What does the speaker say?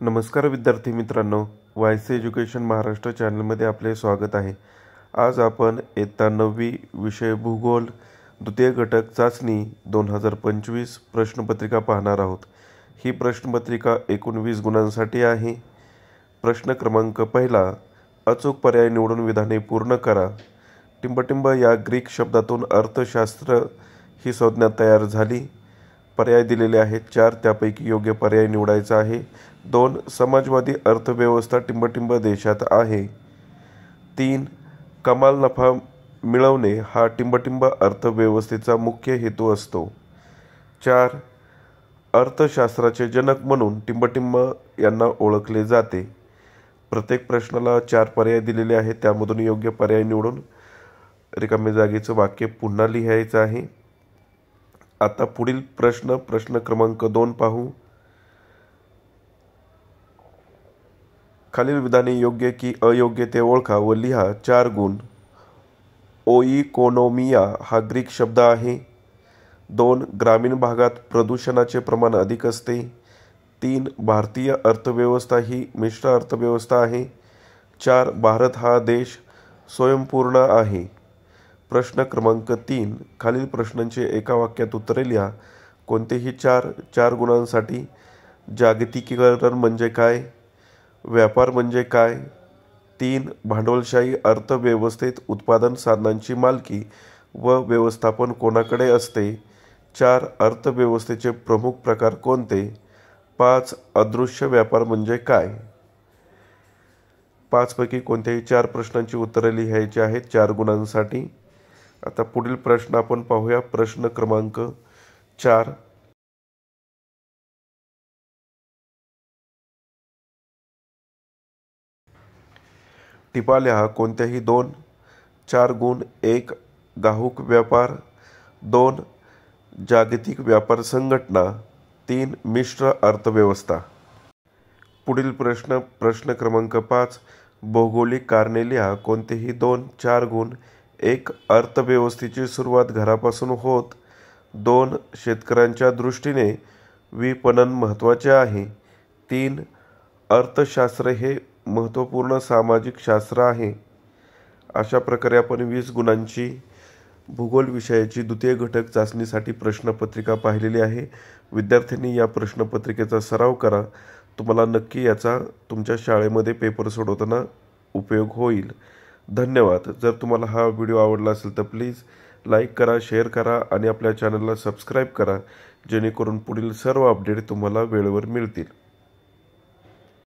नमस्कार विद्यार्थी मित्रांनो, वायसी एज्युकेशन महाराष्ट्र चॅनलमध्ये आपले स्वागत आहे। आज आपण इयत्ता 9वी विषय भूगोल द्वितीय घटक चाचणी 2025 प्रश्नपत्रिका पाहणार आहोत। ही प्रश्नपत्रिका 19 गुणांसाठी आहे। प्रश्न क्रमांक पहिला, अचूक पर्याय निवडून विधाने पूर्ण करा। टिंबटिंब या ग्रीक शब्दातून अर्थशास्त्र ही संज्ञा तयार झाली। पर्याय दिलेले आहेत 4, त्यापैकी योग्य पर्याय निवडायचा आहे। 2, समाजवादी अर्थव्यवस्था टिंबटिंब देशात आहे। 3, कमाल नफा मिळवणे हा टिंबटिंब अर्थव्यवस्थेचा मुख्य हेतू असतो। 4, अर्थशास्त्राचे जनक म्हणून टिंबटिंब यांना ओळखले जाते। प्रत्येक प्रश्नाला 4 पर्याय दिलेले आहेत, त्यामधून योग्य पर्याय निवडून रिकाम्या जागेचं वाक्य पुन्हा लिहायचं आहे। आता पुढील प्रश्न क्रमांक 2 पाहू। खालील विधाने योग्य की अयोग्य ते ओळखा व लिहा। 4 गुण। ओइकोनोमिया हा ग्रीक शब्द आहे। 2, ग्रामीण भागात प्रदूषणाचे प्रमाण अधिक असते। 3, भारतीय अर्थव्यवस्था ही मिश्र अर्थव्यवस्था आहे। 4, भारत हा देश स्वयंपूर्ण आहे। प्रश्न क्रमांक 3, खालील प्रश्नांची एका वाक्यात उत्तरे लिहा। कोणतेही 4 गुणांसाठी जागतिकीकरण म्हणजे काय? व्यापार म्हणजे काय? 3, भांडवलशाही अर्थव्यवस्थेत उत्पादन साधनांची मालकी व व्यवस्थापन कोणाकडे असते? 4, अर्थव्यवस्थेचे प्रमुख प्रकार कोणते? 5, अदृश्य व्यापार म्हणजे काय? 5 पैकी कोणत्याही 4 प्रश्नांची उत्तरे लिहायची आहेत 4 गुणांसाठी। आता पुढील प्रश्न आपण पाहूया। प्रश्न क्रमांक 4, टिपा लिहा। कोणत्याही 2, 4 गुण। 1, घाऊक व्यापार। 2, जागतिक व्यापार संघटना। 3, मिश्र अर्थव्यवस्था। पुढील प्रश्न क्रमांक 5, भौगोलिक कारणे लिहा। कोणतेही 2, 4 गुण। 1, अर्थव्यवस्थेची सुरुवात घरापासून होत। 2, शेतकऱ्यांच्या दृष्टीने विपणन महत्त्वाचे आहे। 3, अर्थशास्त्र हे महत्त्वपूर्ण सामाजिक शास्त्र आहे। अशा प्रकारे आपण 20 गुणांची भूगोल विषयाची द्वितीय घटक चाचणीसाठी प्रश्नपत्रिका पाहिलेली आहे। विद्यार्थ्यांनी या प्रश्नपत्रिकेचा सराव करा। तुम्हाला नक्की याचा तुमच्या शाळेमध्ये पेपर सोडवताना उपयोग होईल। धन्यवाद। जर तुम्हाला हा व्हिडिओ आवडला असेल तर प्लीज लाईक करा, शेअर करा आणि आपल्या चॅनलला सबस्क्राईब करा, जेणेकरून पुढील सर्व अपडेट तुम्हाला वेळेवर मिळतील।